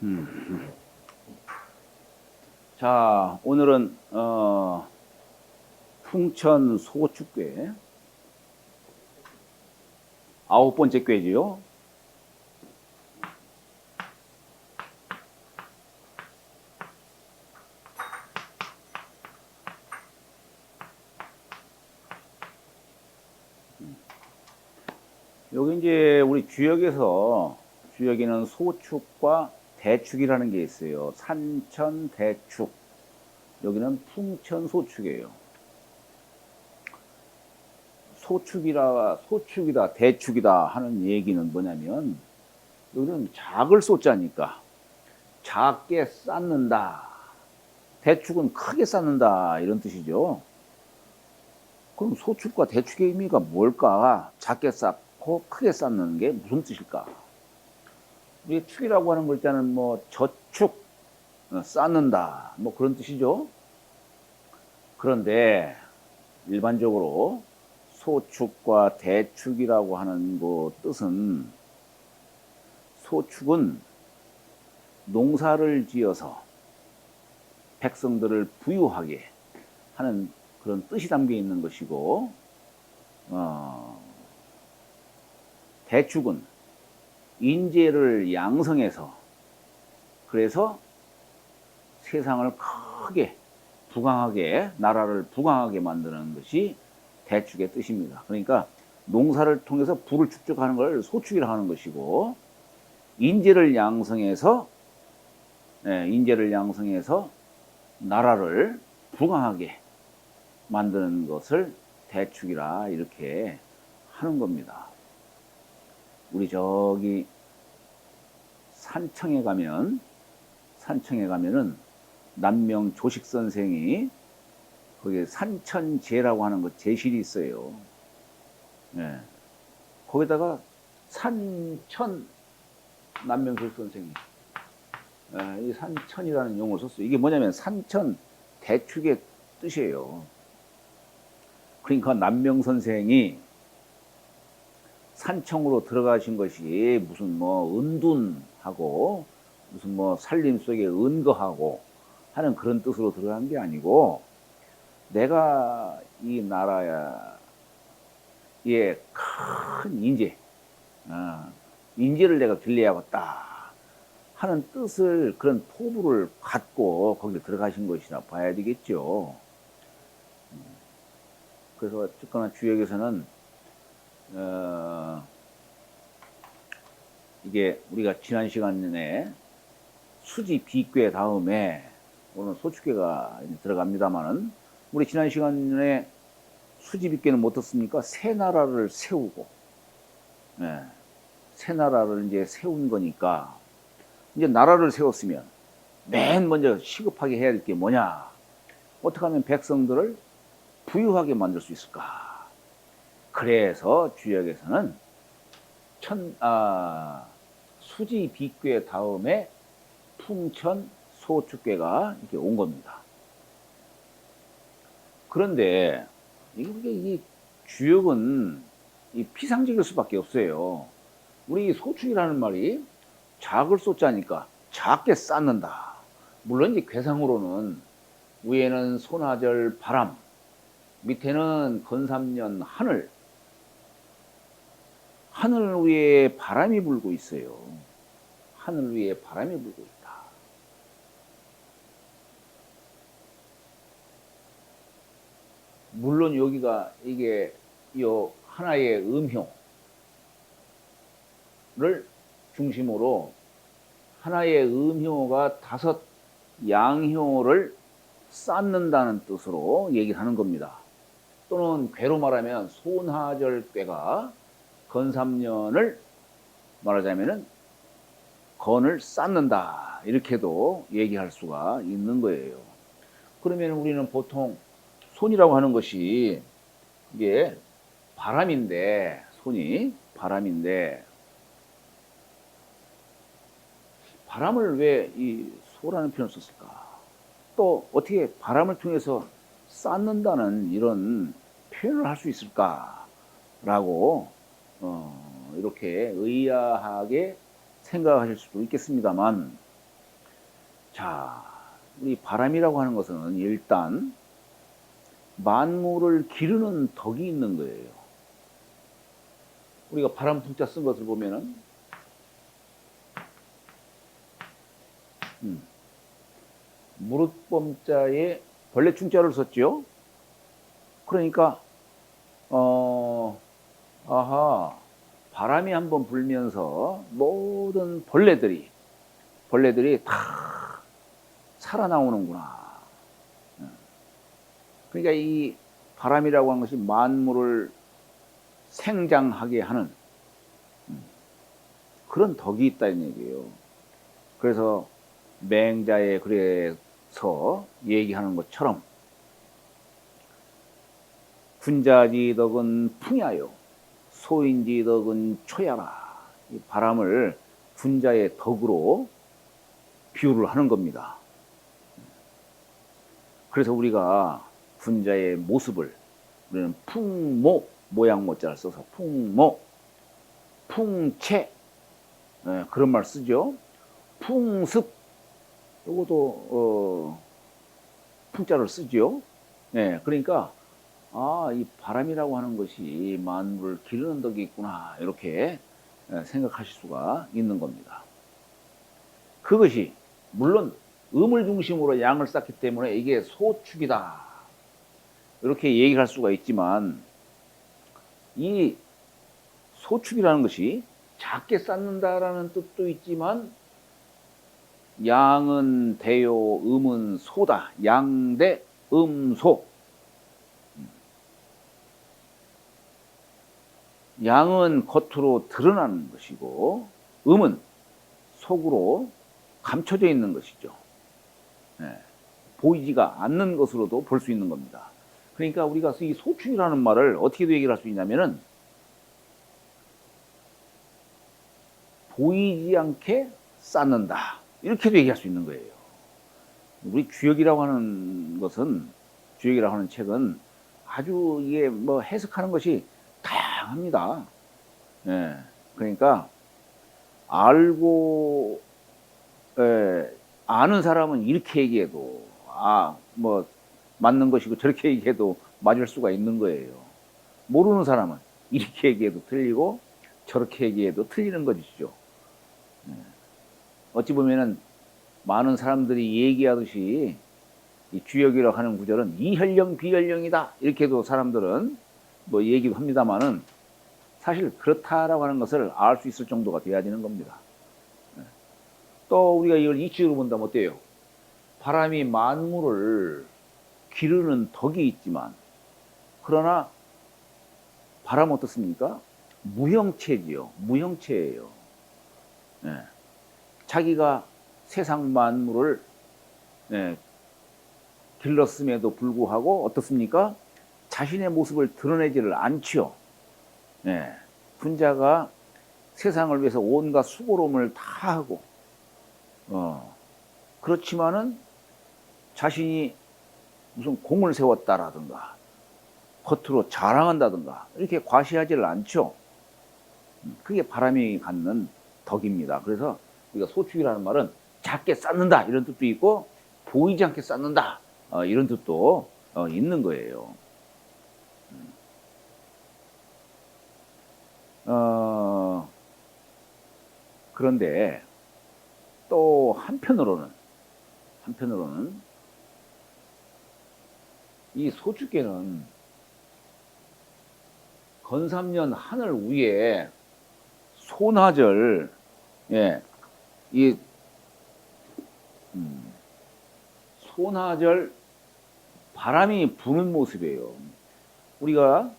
음. 자, 오늘은 풍천 소축괴 9번째 꾀지요. 여기 이제 우리 주역에는 소축과 대축이라는 게 있어요. 산천 대축. 여기는 풍천 소축이에요. 소축이다, 대축이다 하는 얘기는 뭐냐면, 여기는 작을 쏘자니까 작게 쌓는다. 대축은 크게 쌓는다. 이런 뜻이죠. 그럼 소축과 대축의 의미가 뭘까? 작게 쌓고 크게 쌓는 게 무슨 뜻일까? 우리 축이라고 하는 글자는 뭐 저축, 쌓는다, 뭐 그런 뜻이죠. 그런데 일반적으로 소축과 대축이라고 하는 그 뜻은, 소축은 농사를 지어서 백성들을 부유하게 하는 그런 뜻이 담겨 있는 것이고, 대축은 인재를 양성해서, 그래서 세상을 크게 부강하게, 나라를 부강하게 만드는 것이 대축의 뜻입니다. 그러니까 농사를 통해서 부를 축적하는 걸 소축이라 하는 것이고, 인재를 양성해서 나라를 부강하게 만드는 것을 대축이라 이렇게 하는 겁니다. 우리 저기 산청에 가면은 남명 조식 선생이 거기에 산천제라고 하는 거 제실이 있어요. 예. 거기다가 산천, 남명 조식 선생이 이 산천이라는 용어를 썼어요. 이게 뭐냐면 산천 대축의 뜻이에요. 그러니까 남명 선생이 산청으로 들어가신 것이 무슨 뭐 은둔하고 무슨 뭐 살림 속에 은거하고 하는 그런 뜻으로 들어간 게 아니고, 내가 이 나라에 큰 인재를 내가 길러야겠다 하는 뜻을, 그런 포부를 갖고 거기에 들어가신 것이라 봐야 되겠죠. 그래서 어쨌거나 주역에서는 이게 우리가 지난 시간에 수지 비괴 다음에 오늘 소축괴가 들어갑니다만은, 우리 지난 시간에 수지 비괴는 뭐 어떻습니까? 새 나라를 세우고, 새 나라를 이제 세운 거니까, 이제 나라를 세웠으면 맨 먼저 시급하게 해야 될 게 뭐냐? 어떻게 하면 백성들을 부유하게 만들 수 있을까? 그래서 주역에서는 수지 비괴 다음에 풍천 소축괴가 이렇게 온 겁니다. 그런데 이 주역은 이 피상적일 수밖에 없어요. 우리 소축이라는 말이 작을 쏟자니까 작게 쌓는다. 물론 이제 괴상으로는 위에는 소나절 바람, 밑에는 건삼년 하늘 위에 바람이 불고 있어요. 하늘 위에 바람이 불고 있다. 물론 여기가 이게 요 하나의 음효를 중심으로 하나의 음효가 5 양효를 쌓는다는 뜻으로 얘기하는 겁니다. 또는 괴로 말하면 손하절괴가 건삼년을 말하자면은 건을 쌓는다, 이렇게도 얘기할 수가 있는 거예요. 그러면 우리는 보통 손이라고 하는 것이 이게 바람인데, 손이 바람인데, 바람을 왜 이 소라는 표현을 썼을까? 또 어떻게 바람을 통해서 쌓는다는 이런 표현을 할 수 있을까라고 이렇게 의아하게 생각하실 수도 있겠습니다만, 자, 우리 바람이라고 하는 것은 일단 만물을 기르는 덕이 있는 거예요. 우리가 바람 풍자 쓴 것을 보면은 무릇범자에 벌레 충자를 썼죠. 그러니까 아하, 바람이 한번 불면서 모든 벌레들이 다 살아나오는구나. 그러니까 이 바람이라고 하는 것이 만물을 생장하게 하는 그런 덕이 있다는 얘기예요. 그래서 맹자에 그래서 얘기하는 것처럼 군자지덕은 풍야요, 소인지덕은 초야라. 이 바람을 군자의 덕으로 비유를 하는 겁니다. 그래서 우리가 군자의 모습을 우리는 풍모, 모양 모자를 써서 풍모, 풍채, 그런 말 쓰죠. 풍습, 요것도 풍자를 쓰죠. 그러니까 이 바람이라고 하는 것이 만물을 기르는 덕이 있구나, 이렇게 생각하실 수가 있는 겁니다. 그것이 물론 음을 중심으로 양을 쌓기 때문에 이게 소축이다, 이렇게 얘기할 수가 있지만, 이 소축이라는 것이 작게 쌓는다라는 뜻도 있지만, 양은 대요, 음은 소다. 양대, 음소. 양은 겉으로 드러나는 것이고, 음은 속으로 감춰져 있는 것이죠. 보이지가 않는 것으로도 볼 수 있는 겁니다. 그러니까 우리가 이 소축이라는 말을 어떻게 얘기를 할 수 있냐면은, 보이지 않게 쌓는다, 이렇게도 얘기할 수 있는 거예요. 우리 주역이라고 하는 것은, 주역이라고 하는 책은 아주 이게 뭐 해석하는 것이 다양합니다. 그러니까 알고 아는 사람은 이렇게 얘기해도 뭐 맞는 것이고, 저렇게 얘기해도 맞을 수가 있는 거예요. 모르는 사람은 이렇게 얘기해도 틀리고 저렇게 얘기해도 틀리는 것이죠. 어찌 보면은 많은 사람들이 얘기하듯이 이 주역이라고 하는 구절은 이혈령 비혈령이다, 이렇게도 사람들은 뭐 얘기도 합니다만은, 사실 그렇다라고 하는 것을 알 수 있을 정도가 돼야 되는 겁니다. 또 우리가 이걸 이치로 본다면 어때요? 바람이 만물을 기르는 덕이 있지만, 그러나 바람은 어떻습니까? 무형체지요. 무형체예요. 자기가 세상 만물을 길렀음에도 불구하고 어떻습니까? 자신의 모습을 드러내지를 않지요. 군자가 세상을 위해서 온갖 수고로움을 다 하고, 그렇지만은 자신이 무슨 공을 세웠다라든가 겉으로 자랑한다든가 이렇게 과시하지를 않죠. 그게 바람이 갖는 덕입니다. 그래서 우리가 소축이라는 말은 작게 쌓는다, 이런 뜻도 있고, 보이지 않게 쌓는다, 이런 뜻도 있는 거예요. 그런데 또 한편으로는 이 소축계는 건삼년 하늘 위에 소나절, 이 소나절 바람이 부는 모습이에요. 우리가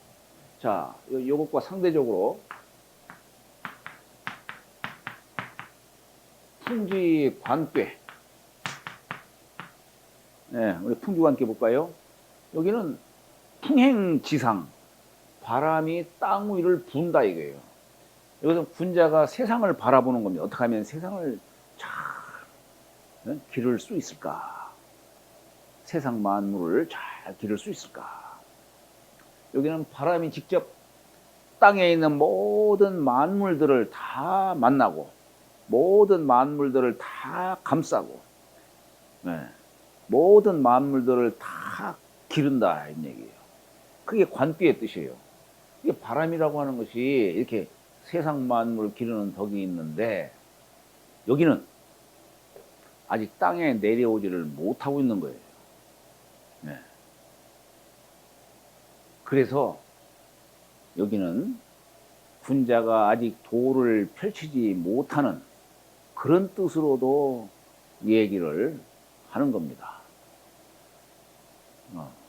자, 요것과 상대적으로 풍지관괴, 우리 풍지관괴 볼까요? 여기는 풍행지상, 바람이 땅 위를 분다 이거예요. 여기서 군자가 세상을 바라보는 겁니다. 어떻게 하면 세상을 잘 기를 수 있을까? 세상 만물을 잘 기를 수 있을까? 여기는 바람이 직접 땅에 있는 모든 만물들을 다 만나고, 모든 만물들을 다 감싸고, 네. 모든 만물들을 다 기른다 이런 얘기예요. 그게 관비의 뜻이에요. 이게 바람이라고 하는 것이 이렇게 세상 만물을 기르는 덕이 있는데 여기는 아직 땅에 내려오지를 못하고 있는 거예요. 네. 그래서 여기는 군자가 아직 도를 펼치지 못하는 그런 뜻으로도 얘기를 하는 겁니다.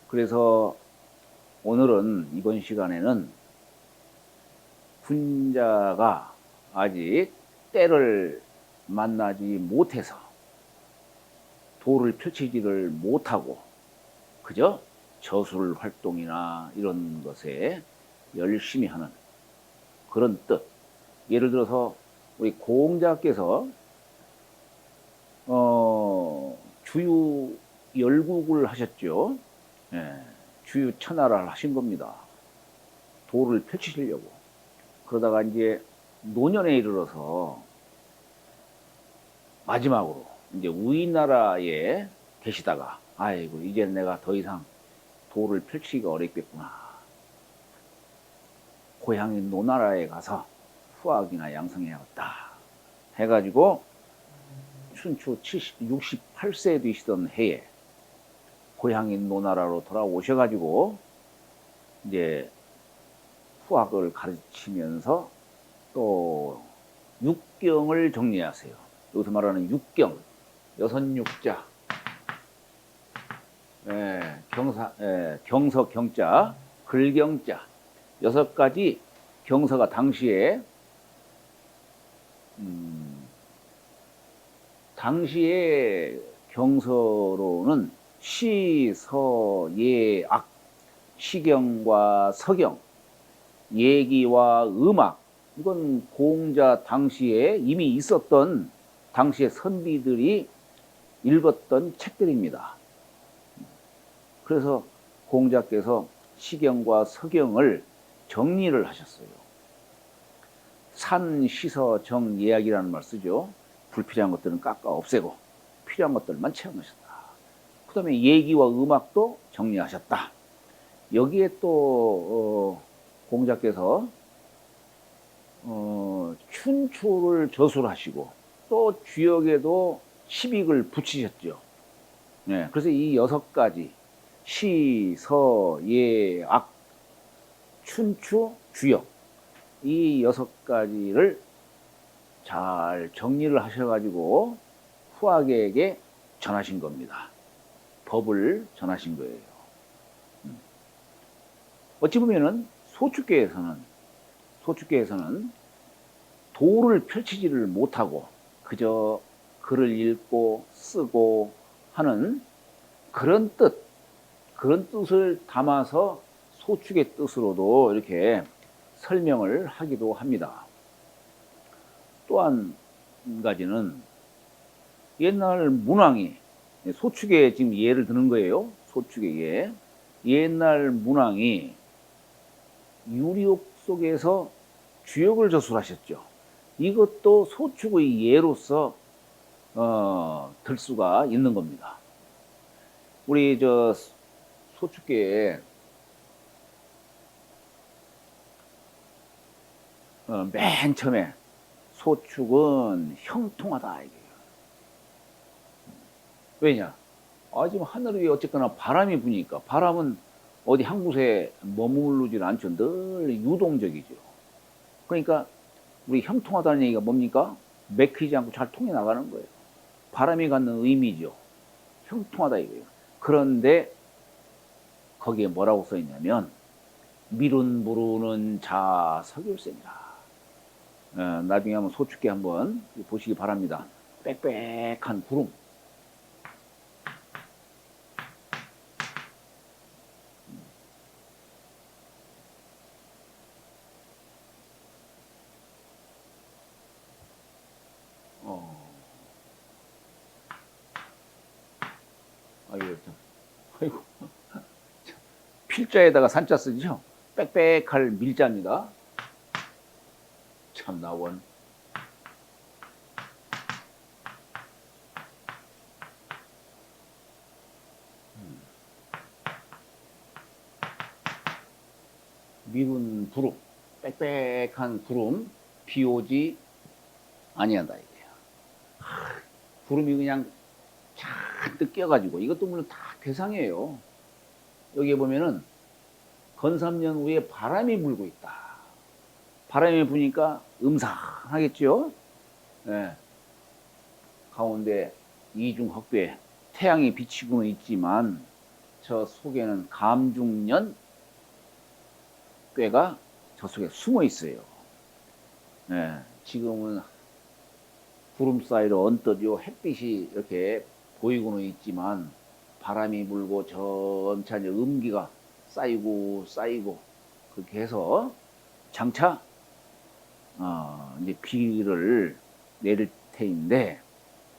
그래서 오늘은 이번 시간에는 군자가 아직 때를 만나지 못해서 도를 펼치지를 못하고 그저 저술 활동이나 이런 것에 열심히 하는 그런 뜻. 예를 들어서 우리 공자께서 주유 열국을 하셨죠. 예, 주유 천하를 하신 겁니다. 도를 펼치시려고. 그러다가 이제 노년에 이르러서 마지막으로 이제 우리나라에 계시다가 아이고 이제 내가 더 이상 도를 펼치기가 어렵겠구나. 고향인 노나라에 가서 후학이나 양성해야겠다. 해가지고 춘추 68세 되시던 해에 고향인 노나라로 돌아오셔가지고 이제 후학을 가르치면서 또 육경을 정리하세요. 여기서 말하는 육경, 여선육자, 경서 경자, 글경자, 6가지 경서가 당시에 경서로는 시, 서, 예, 악, 시경과 서경, 예기와 음악, 이건 공자 당시에 이미 있었던 당시의 선비들이 읽었던 책들입니다. 그래서 공자께서 시경과 서경을 정리를 하셨어요. 산, 시서, 정, 예약이라는 말 쓰죠. 불필요한 것들은 깎아 없애고 필요한 것들만 채워넣으셨다. 그 다음에 예기와 음악도 정리하셨다. 여기에 또 공자께서 춘추를 저술하시고 또 주역에도 시빅을 붙이셨죠. 네, 그래서 이 6가지 시, 서, 예, 악, 춘추, 주역 이 6가지를 잘 정리를 하셔가지고 후학에게 전하신 겁니다. 법을 전하신 거예요. 어찌 보면은 소축계에서는 도를 펼치지를 못하고 그저 글을 읽고 쓰고 하는 그런 뜻을 담아서 소축의 뜻으로도 이렇게 설명을 하기도 합니다. 또 한 가지는 옛날 문왕이 소축의 지금 예를 드는 거예요. 소축의 예. 옛날 문왕이 유리옥 속에서 주역을 저술하셨죠. 이것도 소축의 예로서 들 수가 있는 겁니다. 우리 저 소축계에 맨 처음에 소축은 형통하다 이게요. 왜냐? 지금 하늘 위에 어쨌거나 바람이 부니까 바람은 어디 한 곳에 머무르질 않죠. 늘 유동적이죠. 그러니까 우리 형통하다는 얘기가 뭡니까? 맥히지 않고 잘 통해 나가는 거예요. 바람이 갖는 의미죠. 형통하다 이거예요. 그런데 거기에 뭐라고 써 있냐면 미룬 부르는 자 석율생이라. 나중에 한번 소축계 한번 보시기 바랍니다. 빽빽한 구름. 아이고, 필자에다가 산자 쓰죠. 빽빽할 밀자입니다. 참나 원. 미룬 구름, 빽빽한 구름, 비 오지 아니한다 이게요. 구름이 그냥 잔뜩 껴가지고, 이것도 물론 다 괴상이에요. 여기에 보면은 건삼년 후에 바람이 불고 있다. 바람이 부니까 음산하겠죠. 네. 가운데 이중흑괴, 태양이 비치고는 있지만 저 속에는 감중년 꾀가 저 속에 숨어 있어요. 네. 지금은 구름 사이로 언뜻 요 햇빛이 이렇게 보이고는 있지만 바람이 불고 점차 음기가 쌓이고 쌓이고 그렇게 해서 장차 이제 비를 내릴 테인데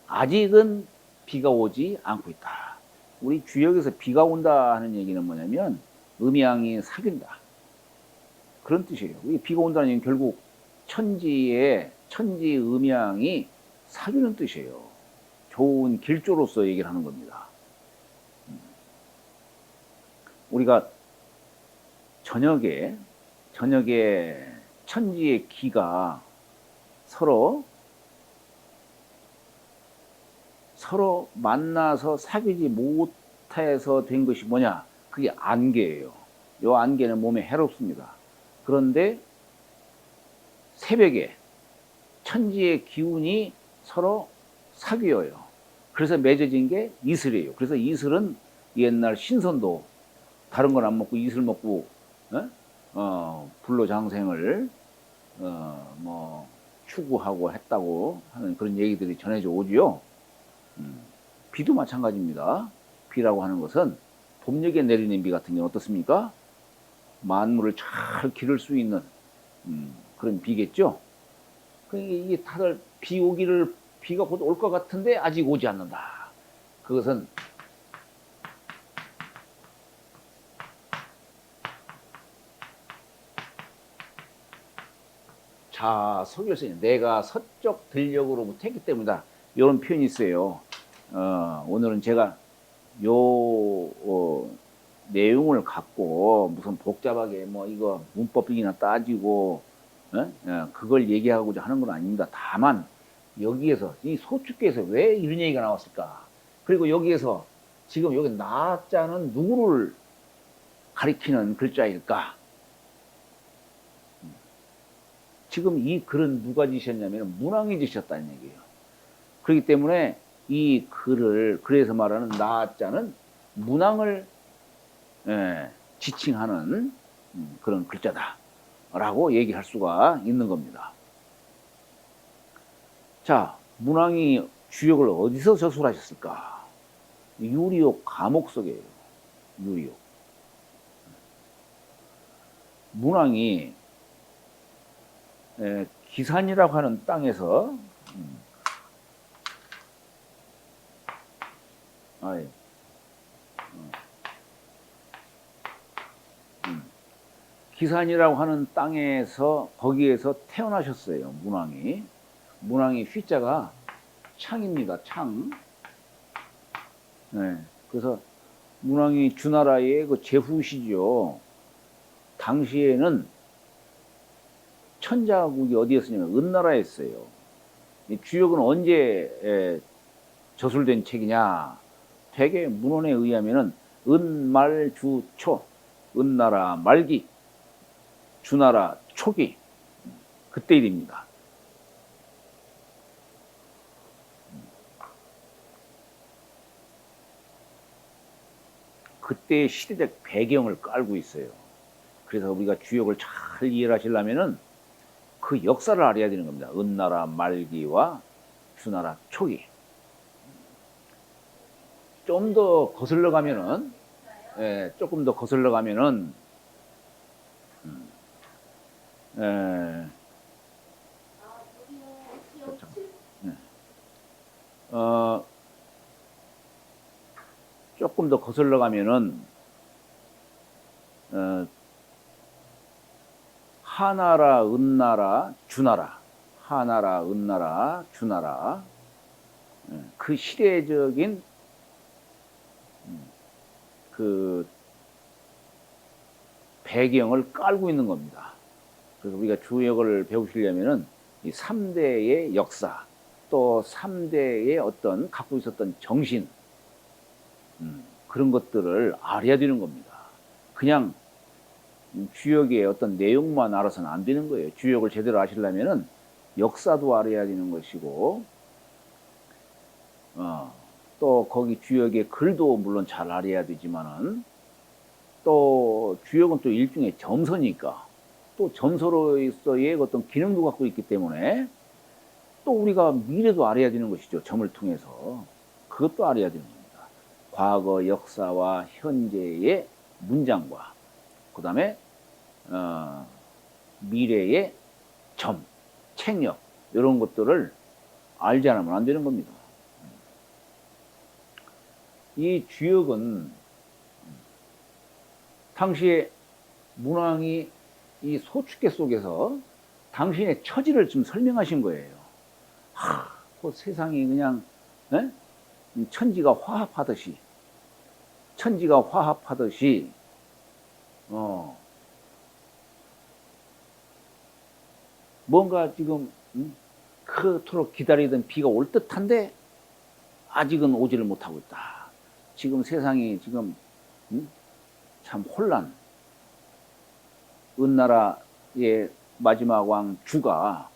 아직은 비가 오지 않고 있다. 우리 주역에서 비가 온다 하는 얘기는 뭐냐면 음양이 사귄다 그런 뜻이에요. 비가 온다는 얘기는 결국 천지 음양이 사귀는 뜻이에요. 좋은 길조로서 얘기를 하는 겁니다. 우리가 저녁에 천지의 기가 서로 만나서 사귀지 못해서 된 것이 뭐냐? 그게 안개예요. 이 안개는 몸에 해롭습니다. 그런데 새벽에 천지의 기운이 서로 사귀어요. 그래서 맺어진 게 이슬이에요. 그래서 이슬은 옛날 신선도 다른 건 안 먹고 이슬 먹고 불로장생을 뭐 추구하고 했다고 하는 그런 얘기들이 전해져 오지요. 비도 마찬가지입니다. 비라고 하는 것은 봄녘에 내리는 비 같은 경우는 어떻습니까? 만물을 잘 기를 수 있는 그런 비겠죠. 그러니까 이게 다들 비가 곧 올 것 같은데 아직 오지 않는다. 그것은 서결선이 내가 서쪽 들녘으로부터 했기 때문이다. 이런 표현이 있어요. 오늘은 제가 내용을 갖고 무슨 복잡하게 뭐 이거 문법이나 따지고 그걸 얘기하고자 하는 건 아닙니다. 다만 여기에서 이 소축계에서 왜 이런 얘기가 나왔을까? 그리고 여기에서 지금 여기 나자는 누구를 가리키는 글자일까? 지금 이 글은 누가 지셨냐면 문왕이 지셨다는 얘기예요. 그렇기 때문에 이 글을 그래서 말하는 나자는 문왕을 지칭하는 그런 글자다라고 얘기할 수가 있는 겁니다. 자, 문왕이 주역을 어디서 저술하셨을까? 유리옥 감옥석이에요. 유리옥. 문왕이 기산이라고 하는 땅에서 기산이라고 하는 땅에서 거기에서 태어나셨어요. 문왕이 휘자가 창입니다. 창. 네. 그래서 문왕이 주나라의 그 제후시죠. 당시에는 천자국이 어디였냐면 은나라였어요. 주역은 언제 저술된 책이냐? 되게 문헌에 의하면은 은말주초, 은나라 말기, 주나라 초기 그때 일입니다. 그때의 시대적 배경을 깔고 있어요. 그래서 우리가 주역을 잘 이해를 하시려면은 그 역사를 알아야 되는 겁니다. 은나라 말기와 주나라 초기. 좀 더 거슬러 가면은, 조금 더 거슬러 가면은, 조금 더 거슬러 가면은, 하나라, 은나라, 주나라, 하나라, 은나라, 주나라, 그 시대적인 그 배경을 깔고 있는 겁니다. 그래서 우리가 주역을 배우시려면은 이 3대의 역사, 또 3대의 어떤 갖고 있었던 정신, 그런 것들을 알아야 되는 겁니다. 그냥 주역의 어떤 내용만 알아서는 안 되는 거예요. 주역을 제대로 아시려면은 역사도 알아야 되는 것이고, 또 거기 주역의 글도 물론 잘 알아야 되지만은, 또 주역은 또 일종의 점서니까, 또 점서로서의 어떤 기능도 갖고 있기 때문에, 또 우리가 미래도 알아야 되는 것이죠. 점을 통해서. 그것도 알아야 되는 겁니다. 과거 역사와 현재의 문장과, 그 다음에 미래의 점, 책력, 이런 것들을 알지 않으면 안 되는 겁니다. 이 주역은 당시에 문왕이 이 소축계 속에서 당신의 처지를 좀 설명하신 거예요. 그 세상이 그냥 천지가 화합하듯이 뭔가 지금 그토록 기다리던 비가 올 듯한데 아직은 오지를 못하고 있다. 지금 세상이 지금 참 혼란. 은나라의 마지막 왕 주가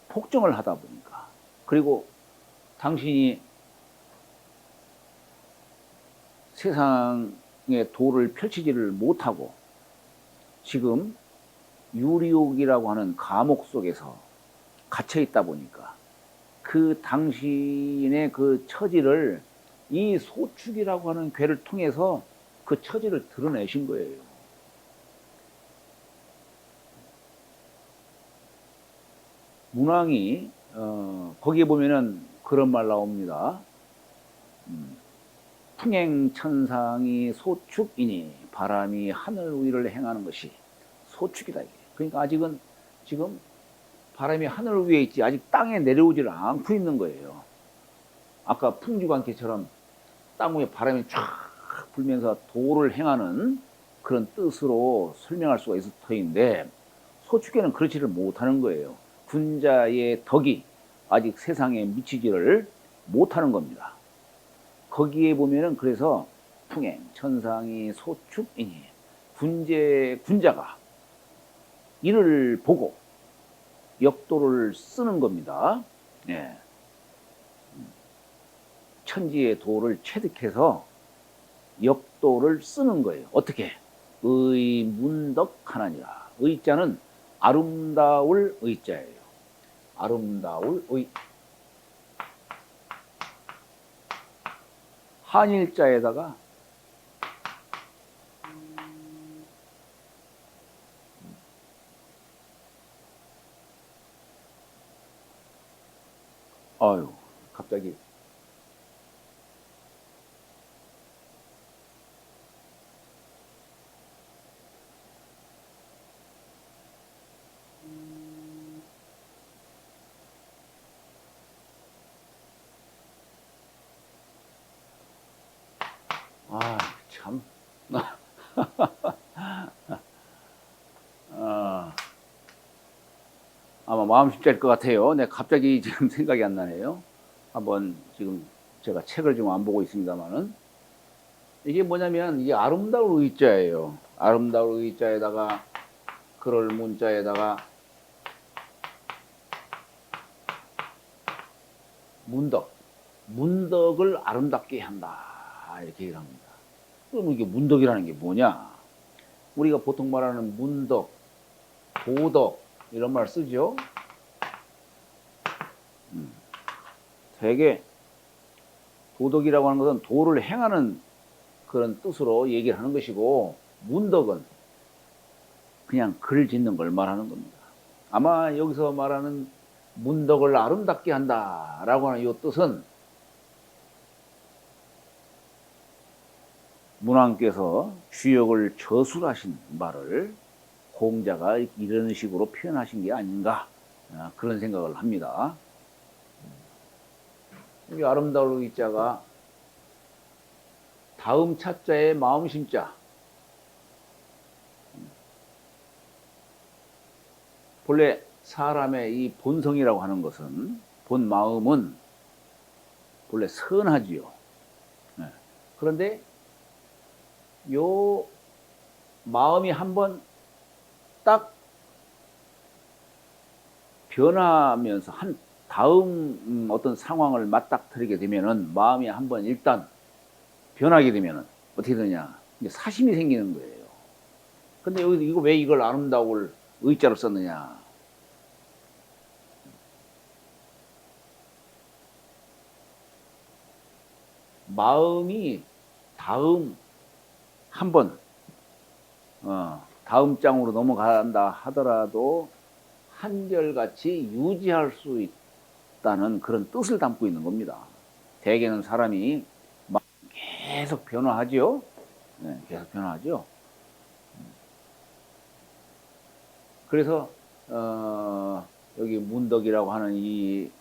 폭정을 하다 보니까, 그리고 당신이 세상의 도를 펼치지를 못하고 지금 유리옥이라고 하는 감옥 속에서 갇혀 있다 보니까 그 당신의 그 처지를 이 소축이라고 하는 괴를 통해서 그 처지를 드러내신 거예요. 문왕이 거기에 보면은 그런 말 나옵니다. 풍행천상이 소축이니 바람이 하늘 위를 행하는 것이 소축이다. 그러니까 아직은 지금 바람이 하늘 위에 있지 아직 땅에 내려오지를 않고 있는 거예요. 아까 풍주관계처럼 땅 위에 바람이 쫙 불면서 도를 행하는 그런 뜻으로 설명할 수가 있을 터인데, 소축계는 그렇지를 못하는 거예요. 군자의 덕이 아직 세상에 미치지를 못하는 겁니다. 거기에 보면은 그래서 풍행 천상이 소축이니 군자가 이를 보고 역도를 쓰는 겁니다. 예. 천지의 도를 체득해서 역도를 쓰는 거예요. 어떻게? 의문덕하나니라. 의자는 아름다울 의자예요. 아름다울 의. 한일자에다가 아유, 갑자기 참. 아마 마음 쉽지 않을 것 같아요. 네, 갑자기 지금 생각이 안 나네요. 한번 지금 제가 책을 좀 안 보고 있습니다만은, 이게 뭐냐면 이게 아름다울 의자예요. 아름다울 의자에다가 그럴 문자에다가 문덕을 아름답게 한다, 이렇게 얘기를 합니다. 그럼 이게 문덕이라는 게 뭐냐? 우리가 보통 말하는 문덕, 도덕 이런 말 쓰죠. 되게 도덕이라고 하는 것은 도를 행하는 그런 뜻으로 얘기를 하는 것이고, 문덕은 그냥 글 짓는 걸 말하는 겁니다. 아마 여기서 말하는 문덕을 아름답게 한다라고 하는 이 뜻은 문왕께서 주역을 저술하신 말을 공자가 이런 식으로 표현하신 게 아닌가, 그런 생각을 합니다. 이 아름다울 의자가 다음 차자에 마음 심자, 본래 사람의 이 본성이라고 하는 것은, 본 마음은 본래 선하지요. 네. 그런데 요 마음이 한번 딱 변하면서 한 다음 어떤 상황을 맞닥뜨리게 되면은, 마음이 한번 일단 변하게 되면은 어떻게 되냐, 이제 사심이 생기는 거예요. 근데 여기 이거 왜 이걸 아름다움을 의자로 썼느냐? 마음이 다음 한번 다음 장으로 넘어간다 하더라도 한결같이 유지할 수 있다는 그런 뜻을 담고 있는 겁니다. 대개는 사람이 계속 변화하죠. 네, 계속 변화하죠. 그래서 여기 문덕이라고 하는 이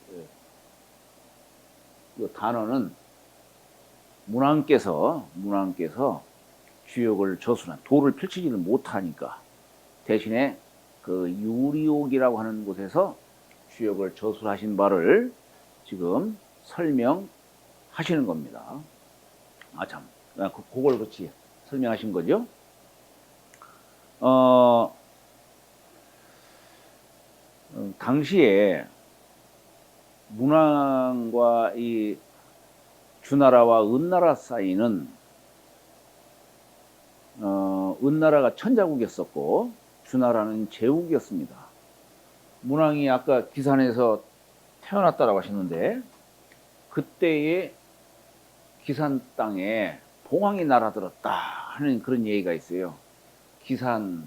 단어는 문왕께서 주역을 저수한 도를 펼치지를 못하니까 대신에 그 유리옥이라고 하는 곳에서 주역을 저술하신 바를 지금 설명하시는 겁니다. 참, 그걸 그렇지 설명하신 거죠. 당시에 문왕과 이 주나라와 은나라 사이는 은나라가 천자국이었었고 주나라는 제국이었습니다. 문왕이 아까 기산에서 태어났다라고 하셨는데, 그때의 기산 땅에 봉황이 날아들었다 하는 그런 얘기가 있어요. 기산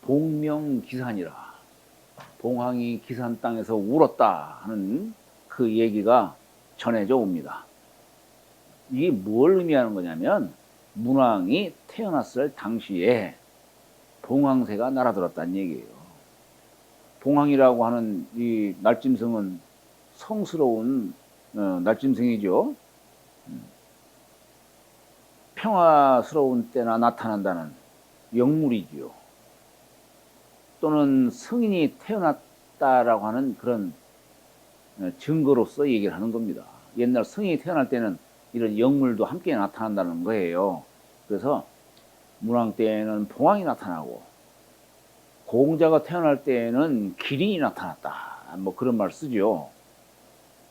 봉명기산이라, 봉황이 기산 땅에서 울었다 하는 그 얘기가 전해져 옵니다. 이게 뭘 의미하는 거냐면, 문왕이 태어났을 당시에 봉황새가 날아들었다는 얘기예요. 봉황이라고 하는 이 날짐승은 성스러운 날짐승이죠. 평화스러운 때나 나타난다는 영물이지요. 또는 성인이 태어났다라고 하는 그런 증거로서 얘기를 하는 겁니다. 옛날 성인이 태어날 때는 이런 영물도 함께 나타난다는 거예요. 그래서 문왕 때에는 봉황이 나타나고, 공자가 태어날 때에는 기린이 나타났다, 뭐 그런 말 쓰죠.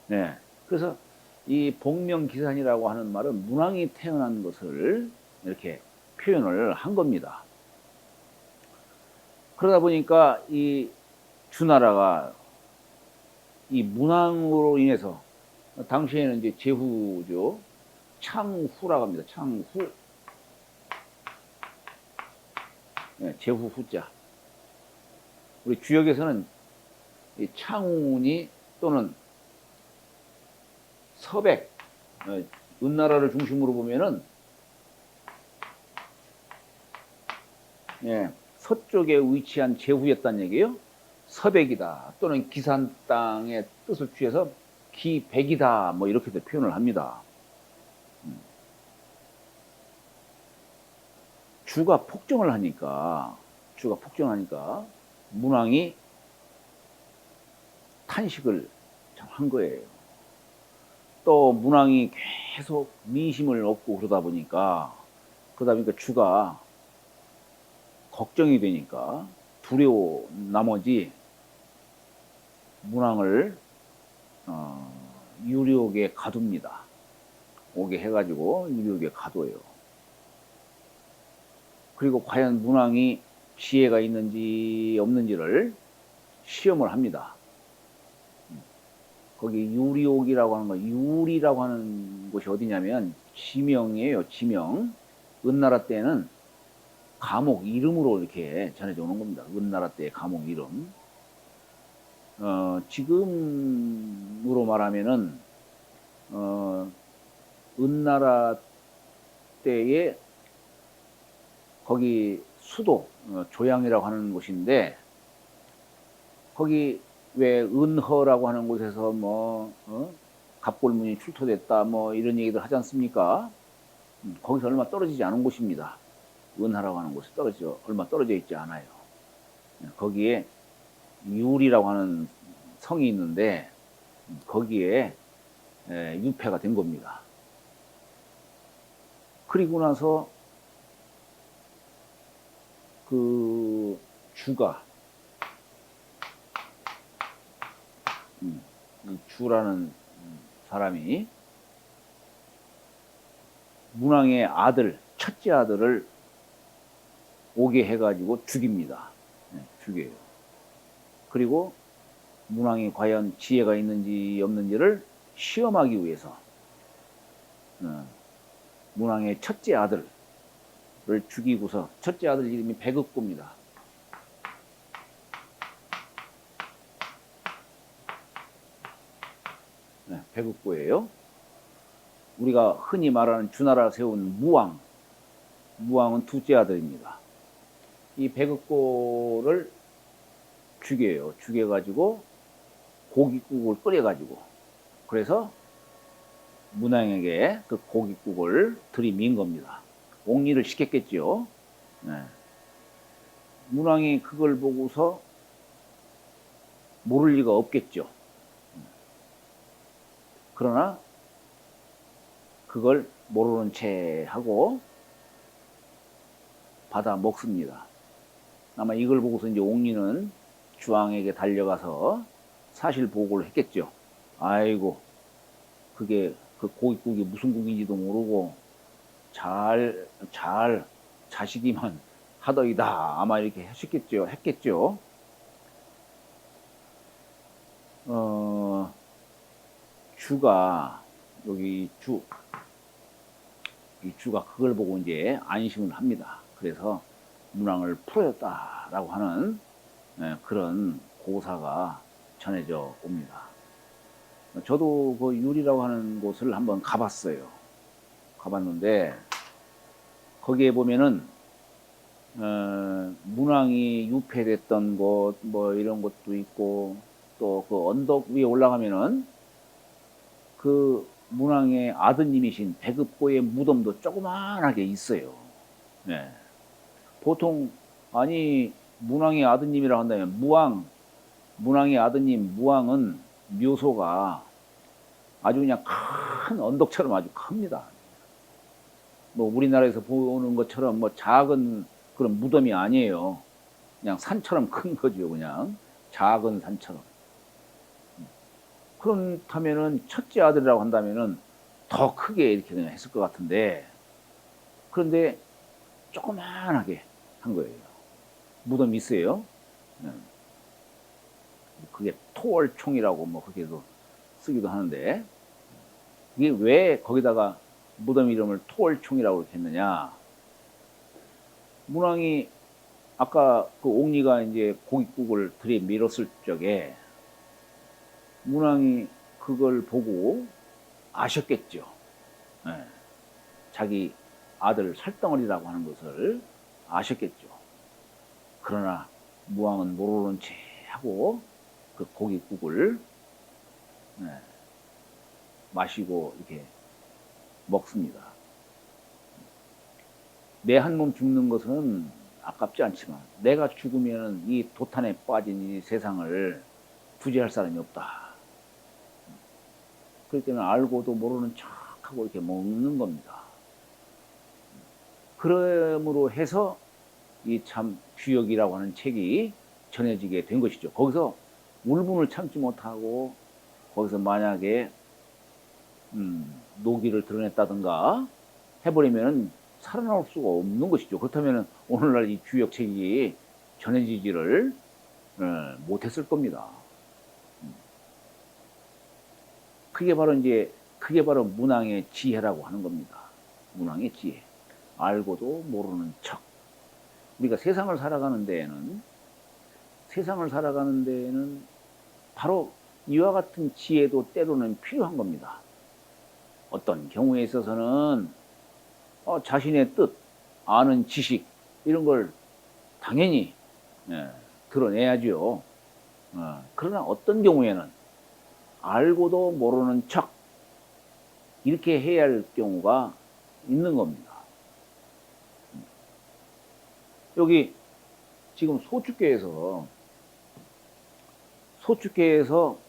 네. 그래서 이 복명기산이라고 하는 말은 문왕이 태어난 것을 이렇게 표현을 한 겁니다. 그러다 보니까 이 주나라가 이 문왕으로 인해서, 당시에는 이제 제후죠. 창후라고 합니다. 창후. 네, 제후 후자. 우리 주역에서는 이 창운이 또는 서백, 은나라를 중심으로 보면은 서쪽에 위치한 제후였다는 얘기예요. 서백이다 또는 기산 땅의 뜻을 취해서 기백이다, 뭐 이렇게도 표현을 합니다. 주가 폭정을 하니까 문왕이 탄식을 한 거예요. 또 문왕이 계속 민심을 얻고 그러다 보니까 주가 걱정이 되니까 두려워 나머지 문왕을 유리옥에 가둡니다. 오게 해가지고 유리옥에 가둬요. 그리고 과연 문왕이 지혜가 있는지 없는지를 시험을 합니다. 거기 유리옥이라고 하는 거, 유리라고 하는 곳이 어디냐면 지명이에요. 지명. 은나라 때는 감옥 이름으로 이렇게 전해져 오는 겁니다. 은나라 때의 감옥 이름. 지금으로 말하면은 은나라 때의 거기 수도 조양이라고 하는 곳인데, 거기 왜 은허라고 하는 곳에서 뭐 갑골문이 출토됐다 뭐 이런 얘기들 하지 않습니까? 거기서 얼마 떨어지지 않은 곳입니다. 은하라고 하는 곳이 얼마 떨어져 있지 않아요. 거기에 유리라고 하는 성이 있는데 거기에 유폐가 된 겁니다. 그리고 나서 그 주가 이 주라는 사람이 문왕의 아들, 첫째 아들을 오게 해가지고 죽입니다. 죽여요. 그리고 문왕이 과연 지혜가 있는지 없는지를 시험하기 위해서 문왕의 첫째 아들을 죽이고서, 첫째 아들 이름이 백읍고입니다. 백읍고예요. 우리가 흔히 말하는 주나라 세운 무왕은 둘째 아들입니다. 이 백읍고를 죽여요. 죽여가지고 고깃국을 끓여가지고, 그래서 문왕에게 그 고깃국을 들이민 겁니다. 옥리를 시켰겠지요. 문왕이 그걸 보고서 모를 리가 없겠죠. 그러나 그걸 모르는 채 하고 받아 먹습니다. 아마 이걸 보고서 이제 옥리는 주왕에게 달려가서 사실 보고를 했겠죠. 아이고, 그게 그 고깃국이 무슨 국인지도 모르고 잘 자식이만 하더이다. 아마 이렇게 했겠죠. 주가 여기 이 주가 그걸 보고 이제 안심을 합니다. 그래서 문왕을 풀어줬다라고 하는 그런 고사가 전해져 옵니다. 저도 그 유리라고 하는 곳을 한번 가봤어요. 가봤는데 거기에 보면은 문왕이 유폐됐던 곳 뭐 이런 것도 있고, 또 그 언덕 위에 올라가면은 그 문왕의 아드님이신 백읍고의 무덤도 조그만하게 있어요. 네. 보통 아니 문왕의 아드님이라고 한다면 문왕의 아드님 무왕은 묘소가 아주 그냥 큰 언덕처럼 아주 큽니다. 뭐 우리나라에서 보는 것처럼 뭐 작은 그런 무덤이 아니에요. 그냥 산처럼 큰 거죠. 그냥 작은 산처럼. 그렇다면은 첫째 아들이라고 한다면은 더 크게 이렇게 그냥 했을 것 같은데, 그런데 조그만하게 한 거예요. 무덤이 있어요. 그게 토월총이라고 뭐 그렇게도 쓰기도 하는데, 이게 왜 거기다가 무덤 이름을 토월총이라고 이렇게 했느냐? 문왕이 아까 그 옥리가 이제 고깃국을 들이밀었을 적에 문왕이 그걸 보고 아셨겠죠. 네. 자기 아들 살덩어리라고 하는 것을 아셨겠죠. 그러나 무왕은 모르는 채 하고 그 고깃국을 마시고 이렇게 먹습니다. 내 한 몸 죽는 것은 아깝지 않지만 내가 죽으면 이 도탄에 빠진 이 세상을 구제할 사람이 없다. 그렇기 때문에 알고도 모르는 척하고 이렇게 먹는 겁니다. 그러므로 해서 이 참 규역이라고 하는 책이 전해지게 된 것이죠. 거기서 울분을 참지 못하고 거기서 만약에 노기를 드러냈다든가 해버리면 살아나올 수가 없는 것이죠. 그렇다면 오늘날 이 규역책이 전해지지를 못했을 겁니다. 그게 바로 문왕의 지혜라고 하는 겁니다. 문왕의 지혜. 알고도 모르는 척. 우리가 세상을 살아가는 데에는 바로 이와 같은 지혜도 때로는 필요한 겁니다. 어떤 경우에 있어서는 자신의 뜻, 아는 지식 이런 걸 당연히 드러내야죠. 그러나 어떤 경우에는 알고도 모르는 척 이렇게 해야 할 경우가 있는 겁니다. 여기 지금 소축계에서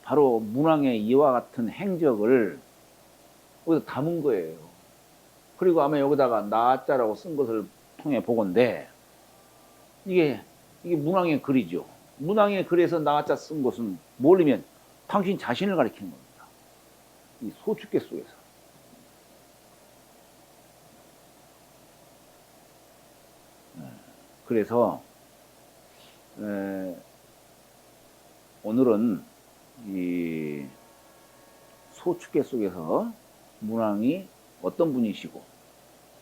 바로 문왕의 이와 같은 행적을 여기다 담은 거예요. 그리고 아마 여기다가 나자라고 쓴 것을 통해 보건대 이게 문왕의 글이죠. 문왕의 글에서 나자 쓴 것은 뭘리면 당신 자신을 가리키는 겁니다. 이 소축계 속에서. 그래서 오늘은 이 소축계 속에서 문왕이 어떤 분이시고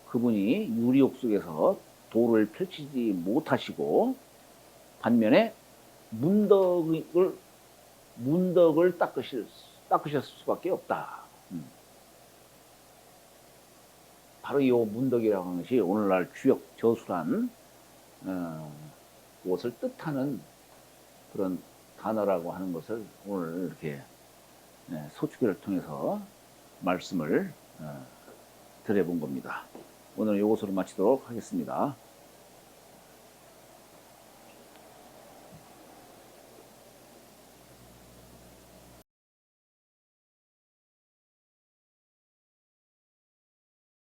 그분이 유리옥 속에서 도를 펼치지 못하시고 반면에 문덕을 닦으실 수밖에 없다. 바로 이 문덕이라고 하는 것이 오늘날 주역 저술한 것을 뜻하는 그런 단어라고 하는 것을 오늘 이렇게 소축계를 통해서 말씀을 드려본 겁니다. 오늘 이것으로 마치도록 하겠습니다.